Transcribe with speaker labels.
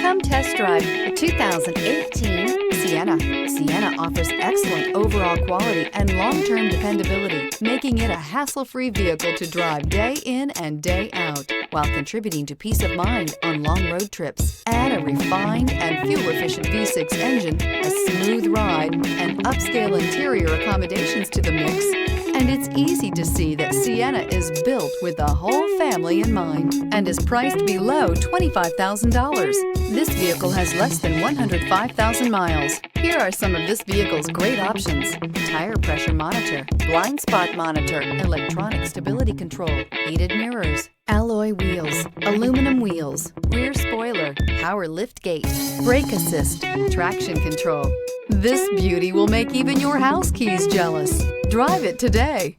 Speaker 1: Come test drive the 2018 Sienna. Sienna offers excellent overall quality and long-term dependability, making it a hassle-free vehicle to drive day in and day out, while contributing to peace of mind on long road trips. Add a refined and fuel-efficient V6 engine, a smooth ride, and upscale interior accommodations to the mix, and it's easy to see that Sienna is built with the whole family in mind and is priced below $25,000. This vehicle has less than 105,000 miles. Here are some of this vehicle's great options: tire pressure monitor, blind spot monitor, electronic stability control, heated mirrors, alloy wheels, aluminum wheels, rear spoiler, power lift gate, brake assist, traction control. This beauty will make even your house keys jealous. Drive it today.